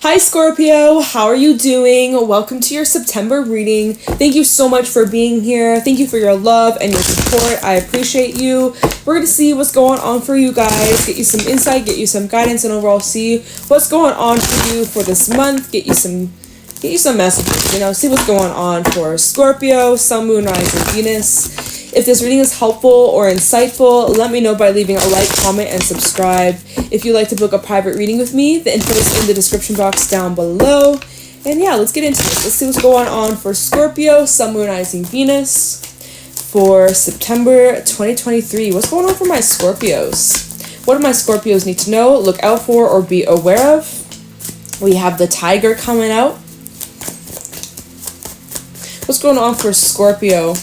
Hi Scorpio, how are you doing? Welcome to your September reading. Thank you so much for being here. Thank you for your love and your support. I appreciate you. We're going to see what's going on for you guys, get you some insight, get you some guidance, and overall see what's going on for you for this month, get you some messages, see what's going on for Scorpio, Sun, Moon, Rising, Venus. If this reading is helpful or insightful, let me know by leaving a like, comment, and subscribe. If you'd like to book a private reading with me, the info is in the description box down below. And yeah, let's get into it. Let's see what's going on for Scorpio, Sun, Moon, Rising, Venus for September 2023. What's going on for my Scorpios? What do my Scorpios need to know, look out for, or be aware of? We have the Tiger coming out. What's going on for Scorpio?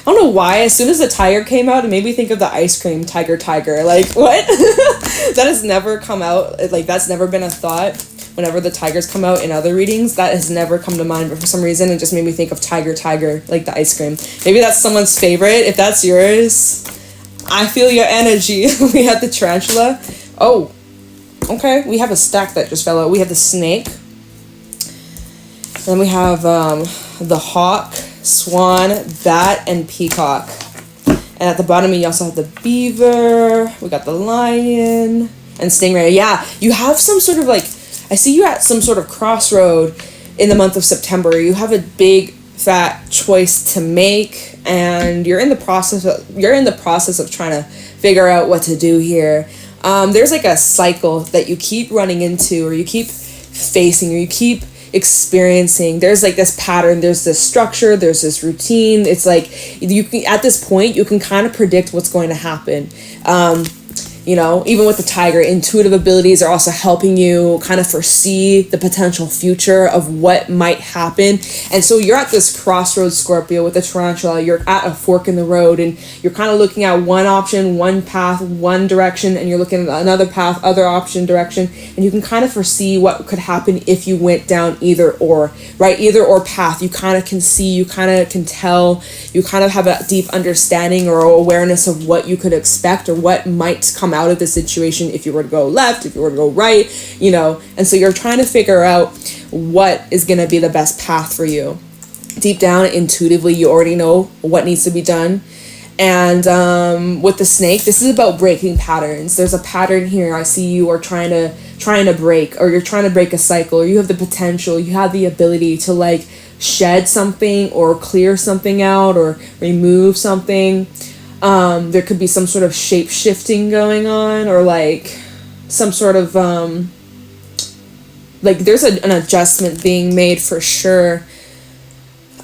I don't know why, as soon as the tiger came out, it made me think of the ice cream, tiger. Like, what? That has never come out. Like, that's never been a thought. Whenever the tigers come out in other readings, that has never come to mind. But for some reason, it just made me think of tiger, like the ice cream. Maybe that's someone's favorite. If that's yours, I feel your energy. We have the tarantula. Oh, okay. We have a stack that just fell out. We have the snake. Then we have the hawk, swan, bat, and peacock. And at the bottom, you also have the beaver. We got the lion and stingray. Yeah, you have some sort of I see you at some sort of crossroad in the month of September. You have a big fat choice to make, and you're in the process of trying to figure out what to do here. There's like a cycle that you keep running into, or you keep facing, or you keep experiencing. There's like this pattern, there's this structure, there's this routine. It's like you can, at this point, you can kind of predict what's going to happen. Even with the tiger, intuitive abilities are also helping you kind of foresee the potential future of what might happen. And so you're at this crossroads, Scorpio, with the tarantula. You're at a fork in the road, and you're kind of looking at one option, one path, one direction, and you're looking at another path, other option, direction, and you can kind of foresee what could happen if you went down either or, right? Either or path. You kind of can see, you kind of can tell, you kind of have a deep understanding or awareness of what you could expect or what might come out of the situation if you were to go left, if you were to go right, and so you're trying to figure out what is going to be the best path for you. Deep down, intuitively, you already know what needs to be done. And with the snake, this is about breaking patterns. There's a pattern here. I see you are trying to break, or you're trying to break a cycle, or you have the potential, you have the ability to shed something or clear something out or remove something. There could be some sort of shape shifting going on, or some sort of there's an adjustment being made for sure.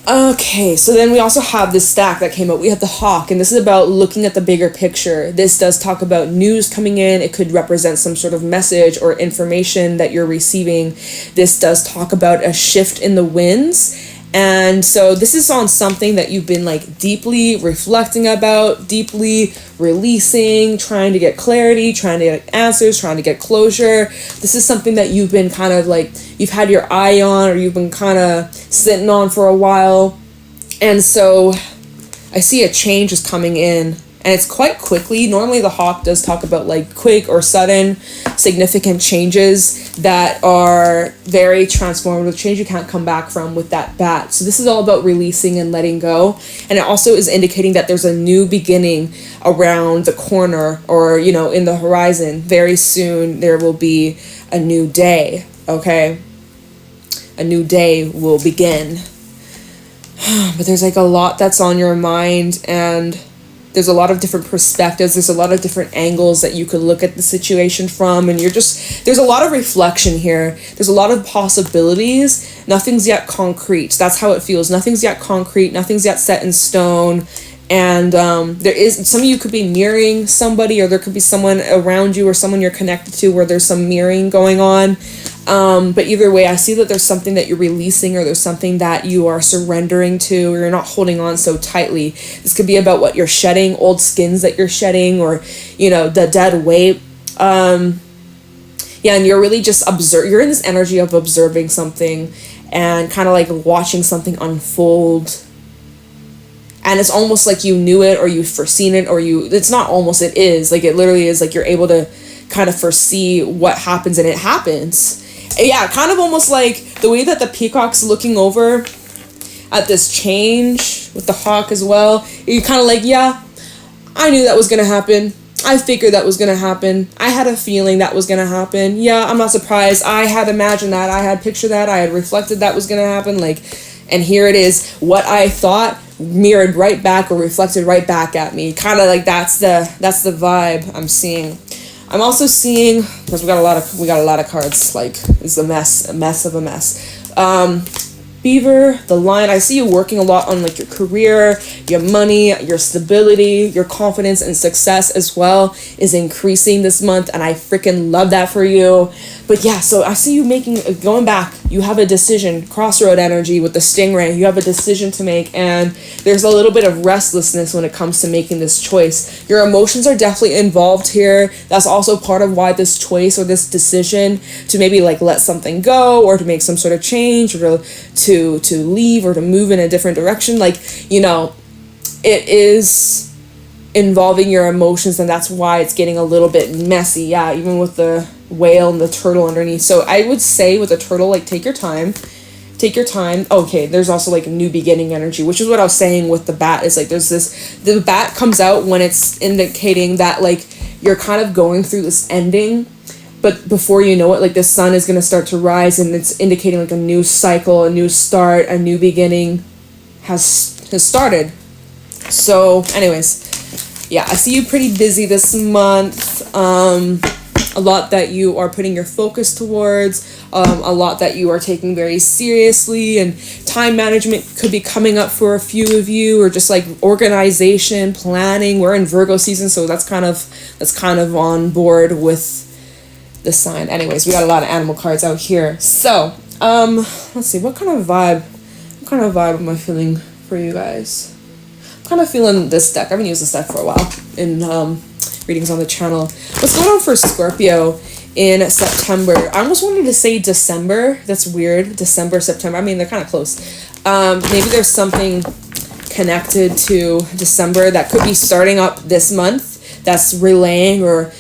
Okay, so then we also have this stack that came out. We have the hawk, and this is about looking at the bigger picture. This does talk about news coming in. It could represent some sort of message or information that you're receiving. This does talk about a shift in the winds. And so this is on something that you've been deeply reflecting about, deeply releasing, trying to get clarity, trying to get answers, trying to get closure. This is something that you've been kind of you've had your eye on, or you've been kind of sitting on for a while. And so I see a change is coming in, and it's quite quickly. Normally the hawk does talk about quick or sudden significant changes that are very transformative, change you can't come back from with that bat. So this is all about releasing and letting go. And it also is indicating that there's a new beginning around the corner, or in the horizon. Very soon there will be a new day. Okay, a new day will begin. But there's a lot that's on your mind, and there's a lot of different perspectives. There's a lot of different angles that you could look at the situation from. And there's a lot of reflection here. There's a lot of possibilities. Nothing's yet concrete. That's how it feels. Nothing's yet concrete. Nothing's yet set in stone. And there is, some of you could be mirroring somebody, or there could be someone around you or someone you're connected to where there's some mirroring going on. But either way, I see that there's something that you're releasing, or there's something that you are surrendering to, or you're not holding on so tightly. This could be about what you're shedding, old skins that you're shedding, or, the dead weight. And you're really just you're in this energy of observing something and kind of watching something unfold. And it's almost like you knew it, or you've foreseen it, or it's not almost, it is. It literally is you're able to kind of foresee what happens, and it happens. Yeah, kind of almost like the way that the peacock's looking over at this change with the hawk as well. You're kind of like, yeah, I knew that was going to happen. I figured that was going to happen. I had a feeling that was going to happen. Yeah, I'm not surprised. I had imagined that. I had pictured that. I had reflected that was going to happen. Like, and here it is. What I thought mirrored right back or reflected right back at me. Kind of like that's the vibe I'm seeing. I'm also seeing, because we got a lot of cards, like it's a mess of a mess. Beaver, the Lion, I see you working a lot on like your career, your money, your stability, your confidence and success as well is increasing this month, and I freaking love that for you. But yeah, so I see you going back, you have a decision, crossroad energy with the stingray, you have a decision to make, and there's a little bit of restlessness when it comes to making this choice. Your emotions are definitely involved here. That's also part of why this choice or this decision to maybe like let something go or to make some sort of change or to leave or to move in a different direction, like, you know, it is involving your emotions, and that's why it's getting a little bit messy. Yeah, even with the whale and the turtle underneath. So I would say with a turtle, like, take your time. Okay, there's also like a new beginning energy, which is what I was saying with the bat. Is like the bat comes out when it's indicating that like you're kind of going through this ending, but before you know it, like the sun is going to start to rise, and it's indicating like a new cycle, a new start, a new beginning has started. So anyways, yeah, I see you pretty busy this month. A lot that you are putting your focus towards, a lot that you are taking very seriously, and time management could be coming up for a few of you, or just like organization, planning. We're in Virgo season, so that's kind of on board with the sign. Anyways, we got a lot of animal cards out here. So, let's see, what kind of vibe am I feeling for you guys? I'm kind of feeling this deck. I haven't used this deck for a while in readings on the channel. What's going on for Scorpio in September? I almost wanted to say December. That's weird. December, September. I mean, they're kind of close. Maybe there's something connected to December that could be starting up this month that's relaying, or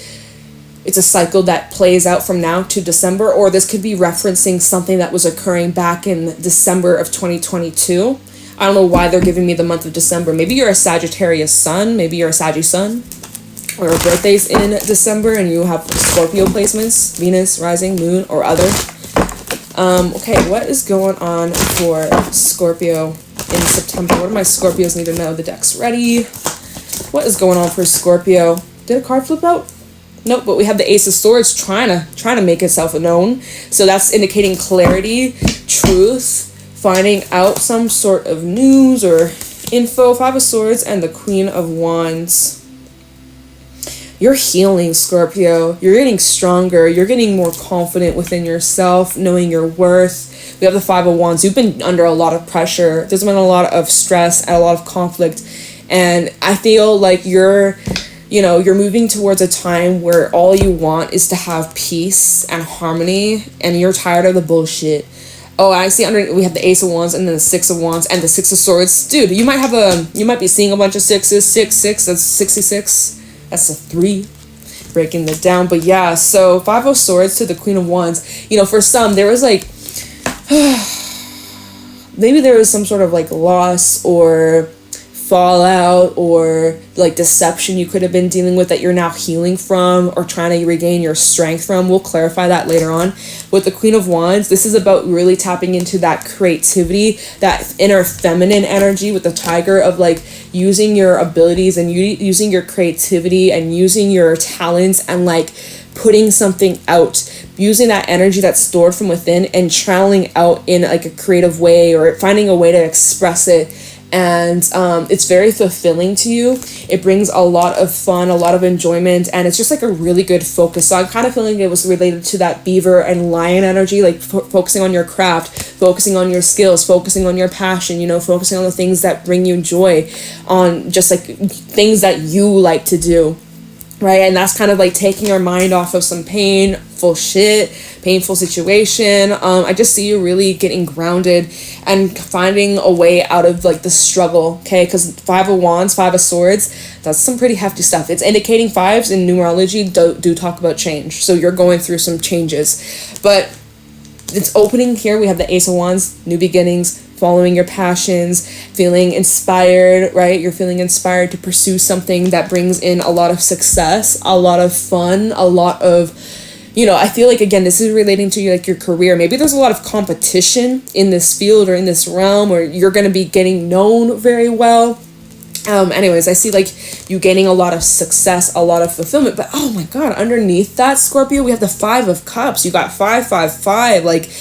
it's a cycle that plays out from now to December, or this could be referencing something that was occurring back in December of 2022. I don't know why they're giving me the month of December. Maybe you're a Sagittarius sun. Maybe you're a Saggy sun. Or birthdays in December and you have Scorpio placements, Venus, rising, moon, or other. Okay, what is going on for Scorpio in September? What do my Scorpios need to know? The deck's ready. What is going on for Scorpio? Did a card flip out? Nope, but we have the Ace of Swords trying to make itself known. So that's indicating clarity, truth, finding out some sort of news or info. Five of Swords and the Queen of Wands. You're healing, Scorpio. You're getting stronger. You're getting more confident within yourself, knowing your worth. We have the Five of Wands. You've been under a lot of pressure. There's been a lot of stress and a lot of conflict. And I feel like you're moving towards a time where all you want is to have peace and harmony, and you're tired of the bullshit. Oh, I see we have the Ace of Wands and then the Six of Wands and the Six of Swords. Dude, you might be seeing a bunch of sixes. 6, that's 66. That's a 3, breaking that down. But yeah, so Five of Swords to the Queen of Wands. You know, for some, there was like, maybe there was some sort of like loss or fallout or like deception you could have been dealing with that you're now healing from or trying to regain your strength from. We'll clarify that later on. With the Queen of Wands, this is about really tapping into that creativity, that inner feminine energy with the tiger of like using your abilities and using your creativity and using your talents and like putting something out, using that energy that's stored from within and channeling out in like a creative way or finding a way to express it. And it's very fulfilling to you. It brings a lot of fun, a lot of enjoyment, and it's just like a really good focus. So I'm kind of feeling it was related to that beaver and lion energy, like focusing on your craft, focusing on your skills, focusing on your passion, focusing on the things that bring you joy, on just like things that you like to do. right? And that's kind of like taking our mind off of some painful situation. I just see you really getting grounded and finding a way out of like the struggle, okay? Because 5 of Wands, 5 of Swords, that's some pretty hefty stuff. It's indicating 5s in numerology do talk about change. So you're going through some changes. But it's opening here. We have the Ace of Wands, new beginnings, following your passions, feeling inspired, right? You're feeling inspired to pursue something that brings in a lot of success, a lot of fun, a lot of, I feel like, again, this is relating to like your career. Maybe there's a lot of competition in this field or in this realm, or you're going to be getting known very well. Anyways, I see like you gaining a lot of success, a lot of fulfillment, but oh my God, underneath that, Scorpio, we have the 5 of Cups. You got 5, 5, 5, like,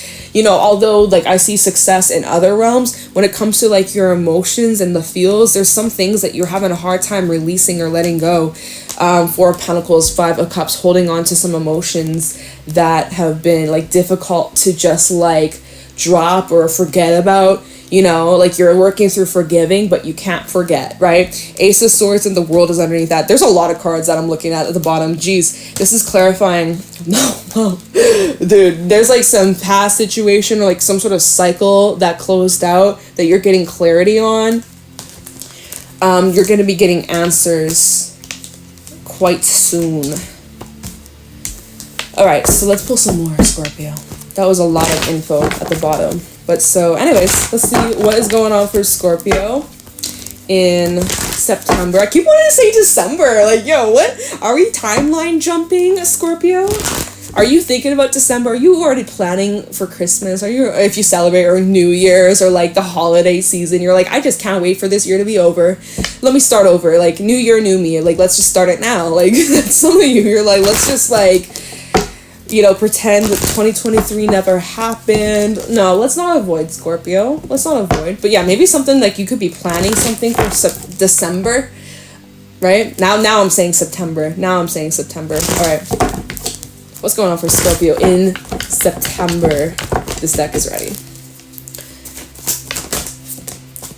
although like I see success in other realms, when it comes to like your emotions and the feels, there's some things that you're having a hard time releasing or letting go. 4 of Pentacles, 5 of Cups, holding on to some emotions that have been like difficult to just like drop or forget about. Like you're working through forgiving, but you can't forget, right? Ace of Swords and the World is underneath that. There's a lot of cards that I'm looking at the bottom. Jeez, this is clarifying. No, dude, there's like some past situation or like some sort of cycle that closed out that you're getting clarity on. You're going to be getting answers quite soon. All right, so let's pull some more, Scorpio. That was a lot of info at the bottom. But so anyways, let's see what is going on for Scorpio in September. I keep wanting to say December. Like, yo, what? Are we timeline jumping, Scorpio? Are you thinking about December? Are you already planning for Christmas? Are you, if you celebrate, or New Year's, or like the holiday season? You're like, I just can't wait for this year to be over. Let me start over. Like, new year, new me. Like, let's just start it now. Like, some of you, you're like, let's just like, pretend that 2023 never happened. No, let's not avoid, Scorpio. Let's not avoid. But yeah, maybe something like you could be planning something for December, right? Now I'm saying September. All right. What's going on for Scorpio in September? This deck is ready.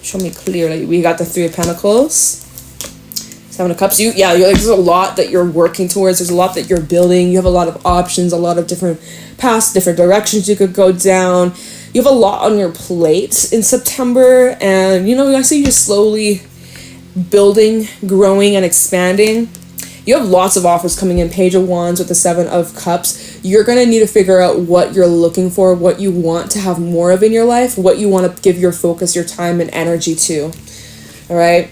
Show me clearly. We got the 3 of Pentacles. 7 of Cups. There's a lot that you're working towards. There's a lot that you're building. You have a lot of options, a lot of different paths, different directions you could go down. You have a lot on your plate in September, and I see you slowly building, growing, and expanding. You have lots of offers coming in. Page of Wands with the 7 of Cups. You're going to need to figure out what you're looking for, what you want to have more of in your life, what you want to give your focus, your time, and energy to. All right?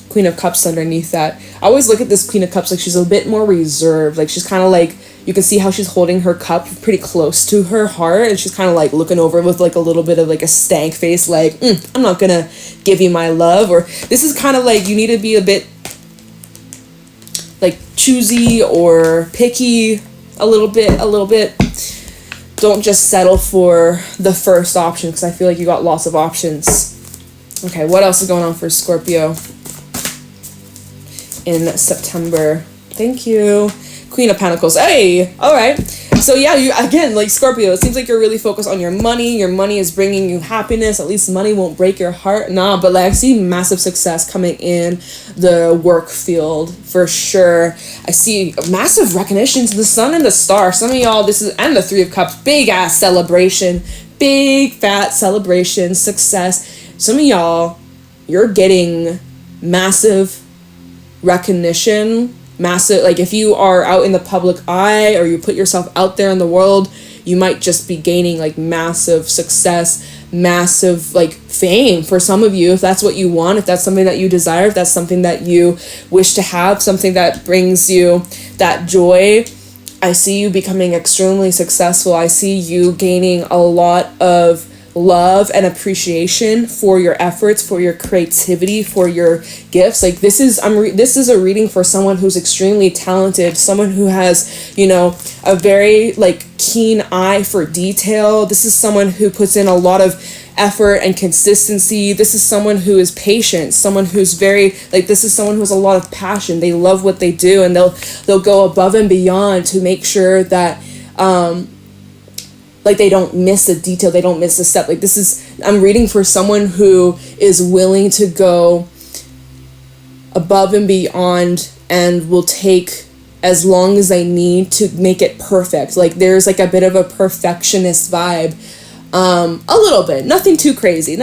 Queen of Cups underneath that. I always look at this Queen of Cups like she's a bit more reserved. Like she's kind of like, you can see how she's holding her cup pretty close to her heart, and she's kind of like looking over with like a little bit of like a stank face, like, I'm not gonna give you my love. Or this is kind of like you need to be a bit like choosy or picky a little bit. Don't just settle for the first option, because I feel like you got lots of options. Okay, what else is going on for Scorpio in September? Thank you. Queen of Pentacles. Hey, all right. So yeah, you again, like Scorpio, it seems like you're really focused on your money. Your money is bringing you happiness. At least money won't break your heart. Nah, but like I see massive success coming in the work field for sure. I see massive recognitions, the sun and the star. Some of y'all, this is, and the 3 of Cups, big ass celebration, big fat celebration, success. Some of y'all, you're getting massive recognition, massive, like if you are out in the public eye or you put yourself out there in the world, you might just be gaining like massive success, massive like fame for some of you, if that's what you want, if that's something that you desire, if that's something that you wish to have, something that brings you that joy. I see you becoming extremely successful. I see you gaining a lot of love and appreciation for your efforts, for your creativity, for your gifts. Like this is a reading for someone who's extremely talented, someone who has, a very like keen eye for detail. This is someone who puts in a lot of effort and consistency. This is someone who is patient, someone who's very like, this is someone who has a lot of passion. They love what they do, and they'll go above and beyond to make sure that like they don't miss a detail, they don't miss a step. Like this is, I'm reading for someone who is willing to go above and beyond and will take as long as I need to make it perfect. Like there's like a bit of a perfectionist vibe. A little bit. Nothing too crazy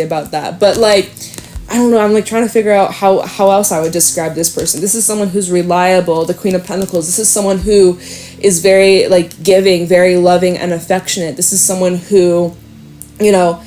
about that. But like, I don't know, I'm like trying to figure out how else I would describe this person. This is someone who's reliable, the Queen of Pentacles. This is someone who is very like giving, very loving and affectionate. This is someone who, you know,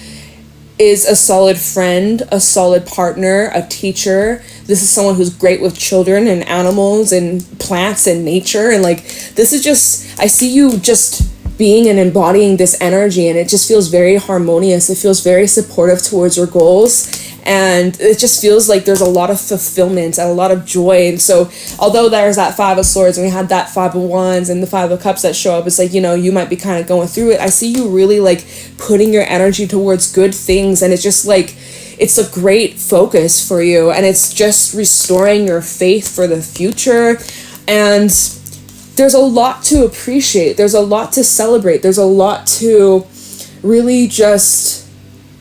is a solid friend, a solid partner, a teacher. This is someone who's great with children and animals and plants and nature. And like, this is just, I see you just being and embodying this energy, and it just feels very harmonious. It feels very supportive towards your goals. And it just feels like there's a lot of fulfillment and a lot of joy. And so although there's that Five of Swords and we had that Five of Wands and the Five of Cups that show up, it's like, you know, you might be kind of going through it. I see you really like putting your energy towards good things, and it's just like, it's a great focus for you, and it's just restoring your faith for the future. And there's a lot to appreciate. There's a lot to celebrate. There's a lot to really just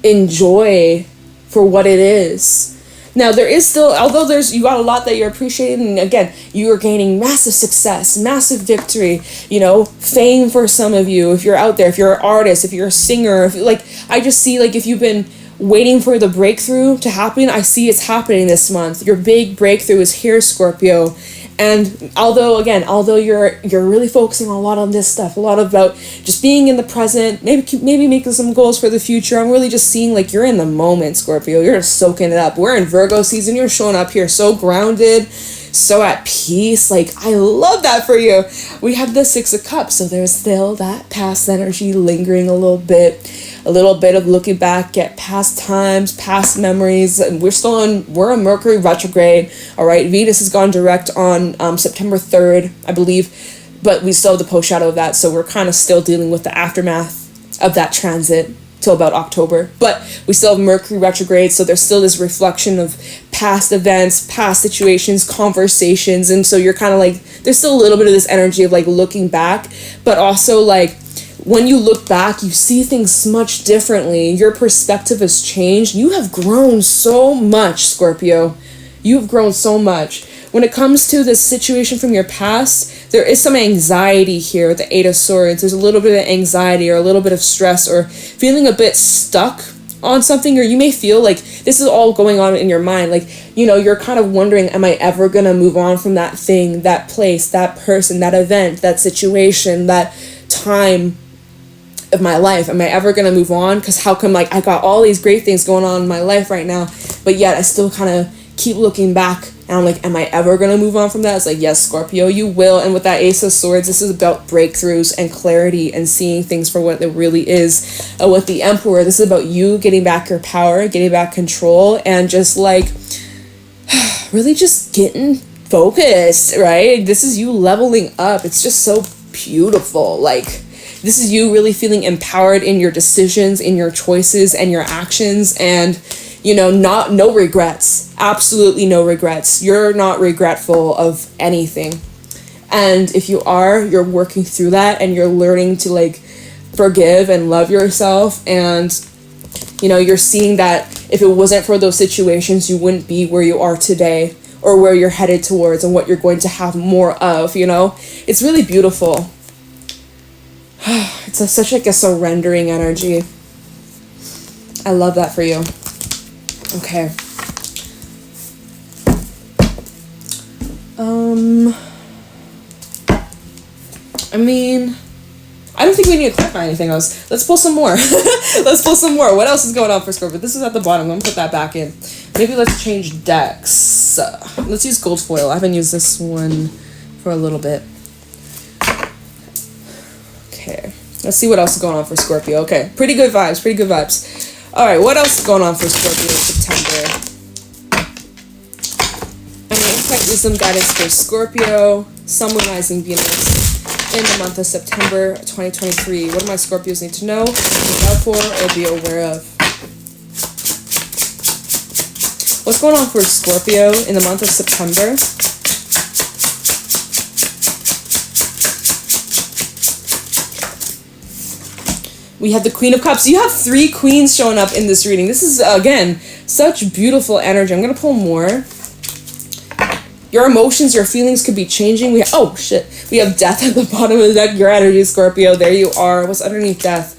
enjoy for what it is. Now there is still, although you got a lot that you're appreciating, and again, you are gaining massive success, massive victory, you know, fame for some of you, if you're out there, if you're an artist, if you're a singer, if like, I just see like if you've been waiting for the breakthrough to happen, I see it's happening this month. Your big breakthrough is here, Scorpio. And although you're really focusing a lot on this stuff, a lot about just being in the present, maybe making some goals for the future, I'm really just seeing like you're in the moment, Scorpio. You're just soaking it up. We're in Virgo season. You're showing up here so grounded, so at peace. Like, I love that for you. We have the Six of Cups, so there's still that past energy lingering a little bit of looking back at past times, past memories. And we're in Mercury retrograde. All right, Venus has gone direct on September 3rd, I believe, but we still have the post shadow of that, so we're kind of still dealing with the aftermath of that transit till about October. But we still have Mercury retrograde, so there's still this reflection of past events, past situations, conversations, and so you're kind of like, there's still a little bit of this energy of like looking back, but also like when you look back, you see things much differently. Your perspective has changed. You have grown so much, Scorpio. You've grown so much. When it comes to this situation from your past, there is some anxiety here with the Eight of Swords. There's a little bit of anxiety or a little bit of stress or feeling a bit stuck on something, or you may feel like this is all going on in your mind. Like, you know, you're kind of wondering, am I ever going to move on from that thing, that place, that person, that event, that situation, that time of my life? Am I ever going to move on? Because how come, like, I got all these great things going on in my life right now, but yet I still kind of keep looking back, and I'm like, am I ever going to move on from that? It's like, yes, Scorpio, you will. And with that Ace of Swords, this is about breakthroughs and clarity and seeing things for what it really is. And with the Emperor, this is about you getting back your power, getting back control, and just like really just getting focused, right? This is you leveling up. It's just so beautiful. Like, this is you really feeling empowered in your decisions, in your choices, and your actions, and, you know, no regrets. Absolutely no regrets. You're not regretful of anything. And if you are, you're working through that, and you're learning to, like, forgive and love yourself, and, you know, you're seeing that if it wasn't for those situations, you wouldn't be where you are today, or where you're headed towards, and what you're going to have more of, you know? It's really beautiful. It's such like a surrendering energy. I love that for you. Okay. I mean, I don't think we need to clarify anything else. Let's pull some more. Let's pull some more. What else is going on for Scorpio? This is at the bottom. I'm going to put that back in. Maybe let's change decks. Let's use gold foil. I haven't used this one for a little bit. Okay, let's see what else is going on for Scorpio. Okay, pretty good vibes. All right, what else is going on for Scorpio in September? Insight, wisdom, guidance for Scorpio, Sun, Moon, Rising, Venus in the month of September 2023. What do my Scorpios need to know, look out for, or be aware of? What's going on for Scorpio in the month of September? We have the Queen of Cups. You have 3 queens showing up in this reading. This is, again, such beautiful energy. I'm going to pull more. Your emotions, your feelings could be changing. We have death at the bottom of the deck. Your energy, Scorpio. There you are. What's underneath death?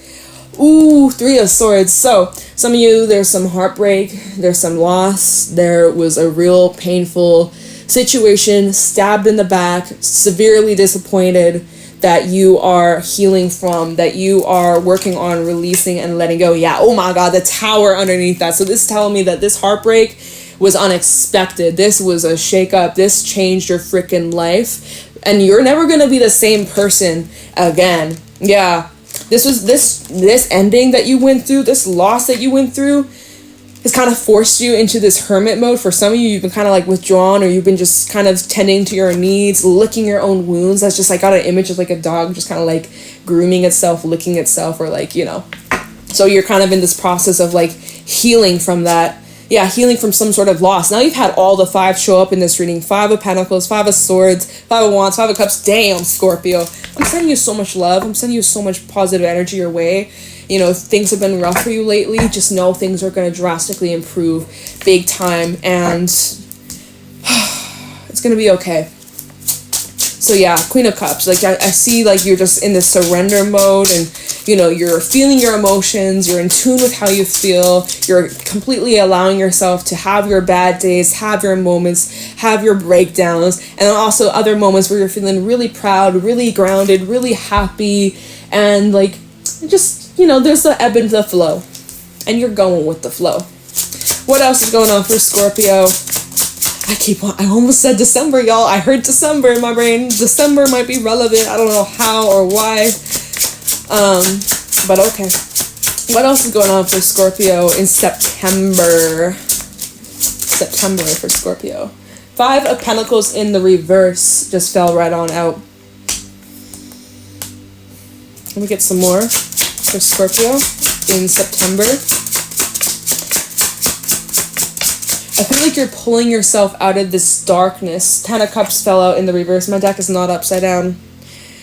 Ooh, 3 of Swords. So some of you, there's some heartbreak, there's some loss, there was a real painful situation, stabbed in the back, severely disappointed, that you are healing from, that you are working on releasing and letting go. Yeah, oh my God, the Tower underneath that. So this is telling me that this heartbreak was unexpected. This was a shakeup. This changed your freaking life. And you're never going to be the same person again. Yeah. This ending that you went through, this loss that you went through, has kind of forced you into this hermit mode. For some of you, you've been kind of like withdrawn, or you've been just kind of tending to your needs, licking your own wounds. That's just like, got an image of like a dog just kind of like grooming itself, licking itself, or like, you know. So you're kind of in this process of like healing from that. Yeah, healing from some sort of loss. Now you've had all the 5 show up in this reading. 5 of Pentacles, 5 of Swords, 5 of Wands, 5 of Cups. Damn, Scorpio. I'm sending you so much love. I'm sending you so much positive energy your way. You know, if things have been rough for you lately, just know things are going to drastically improve big time. And it's going to be okay. So yeah, Queen of Cups. Like I see like you're just in this surrender mode, and you know, you're feeling your emotions, you're in tune with how you feel, you're completely allowing yourself to have your bad days, have your moments, have your breakdowns, and then also other moments where you're feeling really proud, really grounded, really happy, and like just, you know, there's the ebb and the flow, and you're going with the flow. What else is going on for Scorpio? I almost said December, y'all. I heard December in my brain. December might be relevant. I don't know how or why. But okay. What else is going on for Scorpio in September? September for Scorpio. 5 of Pentacles in the reverse just fell right on out. Let me get some more for Scorpio in September. I feel like you're pulling yourself out of this darkness. 10 of Cups fell out in the reverse. My deck is not upside down.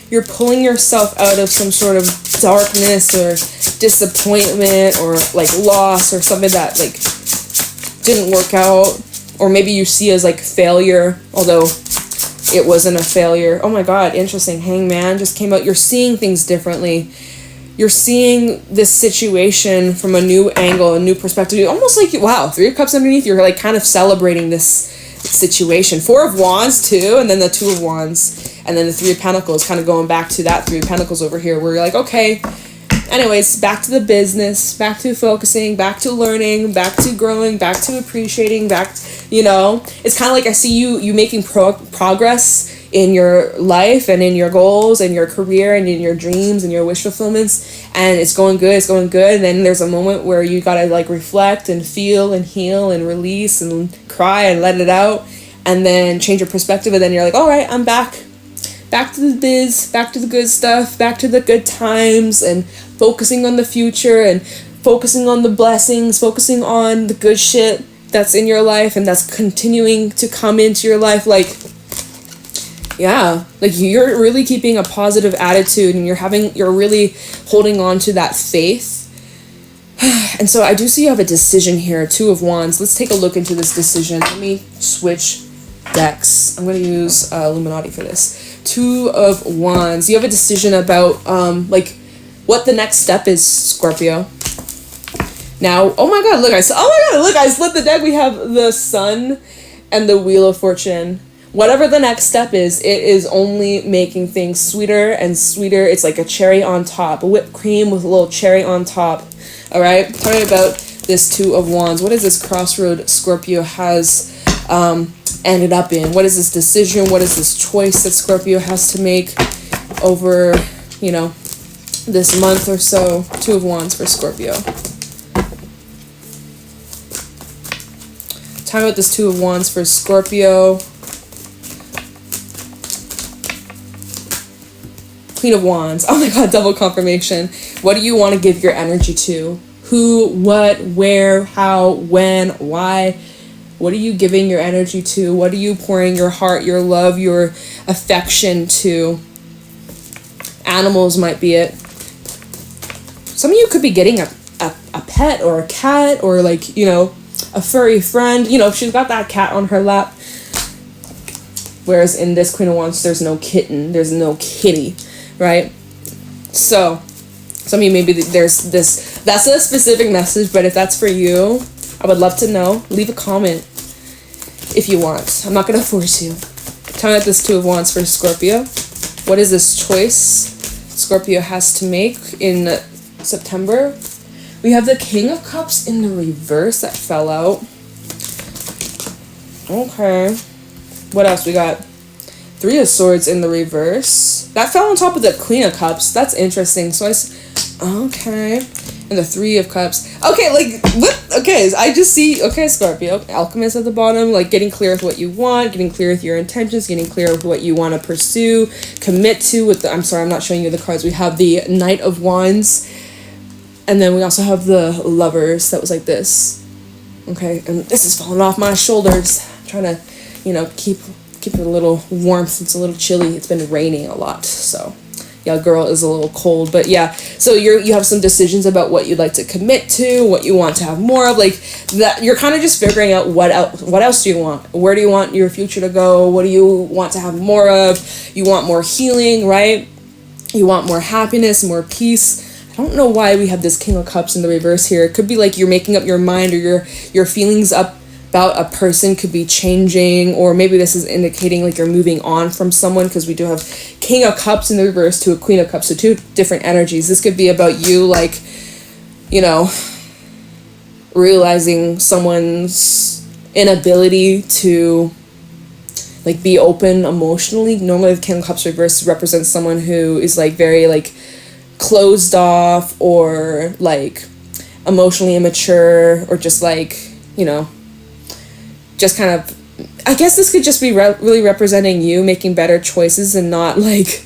You're pulling yourself out of some sort of darkness or disappointment or like loss or something that like didn't work out, or maybe you see as like failure, although it wasn't a failure. Oh my God, interesting. Hangman just came out. You're seeing things differently. You're seeing this situation from a new angle, a new perspective. Almost like, wow, 3 of Cups underneath. You're like kind of celebrating this situation. 4 of Wands too, and then the 2 of Wands, and then the 3 of Pentacles, kind of going back to that 3 of Pentacles over here, where you're like, okay, anyways, back to the business, back to focusing, back to learning, back to growing, back to appreciating, back, you know. It's kind of like I see you making progress in your life and in your goals and your career and in your dreams and your wish fulfillments, and it's going good, and then there's a moment where you gotta like reflect and feel and heal and release and cry and let it out, and then change your perspective, and then you're like, all right, I'm back to the biz, back to the good stuff, back to the good times, and focusing on the future and focusing on the blessings, focusing on the good shit that's in your life and that's continuing to come into your life. Like, yeah, like you're really keeping a positive attitude, and you're really holding on to that faith. And so I do see you have a decision here, 2 of Wands. Let's take a look into this decision. Let me switch decks. I'm going to use Illuminati for this. 2 of Wands. You have a decision about like what the next step is, Scorpio. Now, oh my God, look, I split the deck. We have the Sun and the Wheel of Fortune. Whatever the next step is, it is only making things sweeter and sweeter. It's like a cherry on top, a whipped cream with a little cherry on top. All right, talking about this 2 of Wands. What is this crossroad Scorpio has ended up in? What is this decision? What is this choice that Scorpio has to make over, you know, this month or so? 2 of Wands for Scorpio. Talking about this 2 of Wands for Scorpio. Queen of Wands. Oh my God, double confirmation. What do you want to give your energy to? Who, what, where, how, when, why? What are you giving your energy to? What are you pouring your heart, your love, your affection to? Animals might be it. Some of you could be getting a pet or a cat, or like, you know, a furry friend. You know, if she's got that cat on her lap, Whereas in this Queen of Wands, there's no kitten, there's no kitty, right? So I mean, maybe there's this, that's a specific message, but if that's for you, I would love to know. Leave a comment if you want. I'm not going to force you. Tell me about this Two of Wands for Scorpio. What is this choice Scorpio has to make in September? We have the King of Cups in the reverse that fell out. Okay. What else we got? Three of Swords in the reverse. That fell on top of the Queen of Cups. That's interesting. So okay. And the Three of Cups. Okay, like, what? Okay, I just see, okay, Scorpio. Alchemist at the bottom, like getting clear with what you want, getting clear with your intentions, getting clear with what you want to pursue, commit to with the, I'm sorry, I'm not showing you the cards. We have the Knight of Wands. And then we also have the Lovers that was like this. Okay, and this is falling off my shoulders. I'm trying to, you know, keep it a little warmth. It's a little chilly. It's been raining a lot, so yeah, girl is a little cold. But yeah, so you have some decisions about what you'd like to commit to, what you want to have more of, like that. You're kind of just figuring out what else do you want? Where do you want your future to go? What do you want to have more of? You want more healing, right? You want more happiness, more peace. I don't know why we have this King of Cups in the reverse here. It could be like you're making up your mind, or your feelings up about a person could be changing, or maybe this is indicating like you're moving on from someone, because we do have King of Cups in the reverse to a Queen of Cups, so two different energies. This could be about you, like, you know, realizing someone's inability to like be open emotionally. Normally the King of Cups reverse represents someone who is like very like closed off, or like emotionally immature, or just like, you know, just kind of, I guess this could just be really representing you making better choices and not like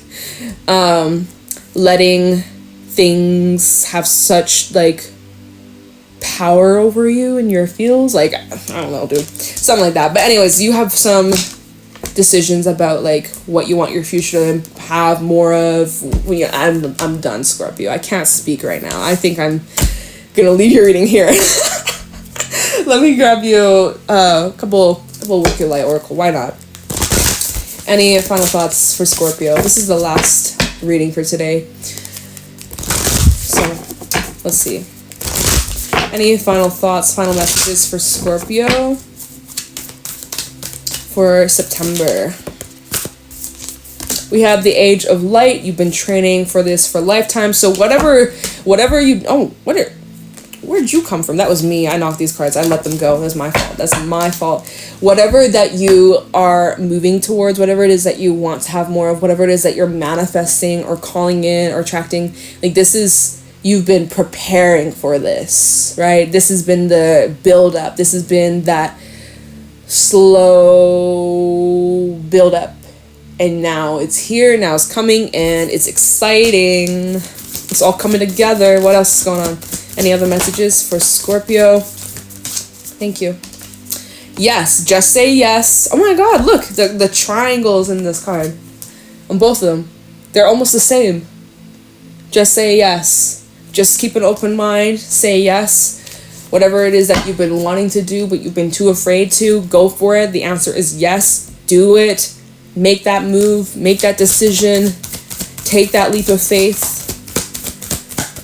letting things have such like power over you and your feels. Like, I don't know, dude, something like that. But anyways, you have some decisions about like what you want your future to have more of. I'm done, Scorpio. I can't speak right now. I think I'm gonna leave your reading here. Let me grab you a couple Wicked Light Oracle. Why not? Any final thoughts for Scorpio? This is the last reading for today. So, let's see. Any final thoughts, final messages for Scorpio for September? We have the Age of Light. You've been training for this for a lifetime. So whatever you... Oh, where'd you come from? That was me. I knocked these cards. I let them go. That's my fault. That's my fault. Whatever that you are moving towards, whatever it is that you want to have more of, whatever it is that you're manifesting or calling in or attracting, like this is, you've been preparing for this, right? This has been the build up. This has been that slow build up. And now it's here. Now it's coming, and it's exciting. It's all coming together. What else is going on? Any other messages for Scorpio? Thank you. Yes, just say yes. Oh my god, look, the triangles in this card. On both of them. They're almost the same. Just say yes. Just keep an open mind. Say yes. Whatever it is that you've been wanting to do, but you've been too afraid to, go for it. The answer is yes. Do it. Make that move. Make that decision. Take that leap of faith.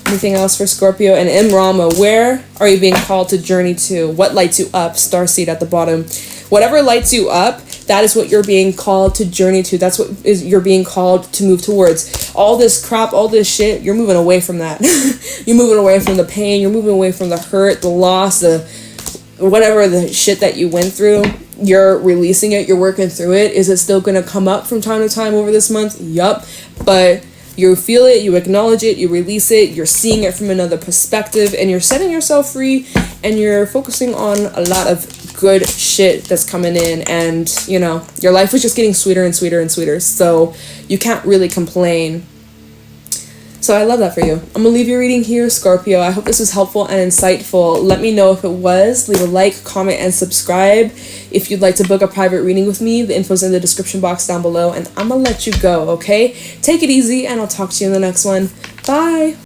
Anything else for Scorpio? And M. Rama, where are you being called to journey to? What lights you up? Starseed at the bottom. Whatever lights you up, that is what you're being called to journey to. That's what is you're being called to move towards. All this crap, all this shit, you're moving away from that. You're moving away from the pain. You're moving away from the hurt, the loss, the whatever the shit that you went through. You're releasing it. You're working through it. Is it still going to come up from time to time over this month? Yup. But you feel it, you acknowledge it, you release it, you're seeing it from another perspective, and you're setting yourself free, and you're focusing on a lot of good shit that's coming in, and, you know, your life is just getting sweeter and sweeter and sweeter, so you can't really complain. So I love that for you. I'm going to leave your reading here, Scorpio. I hope this was helpful and insightful. Let me know if it was. Leave a like, comment, and subscribe. If you'd like to book a private reading with me, the info's in the description box down below, and I'm going to let you go, okay? Take it easy, and I'll talk to you in the next one. Bye!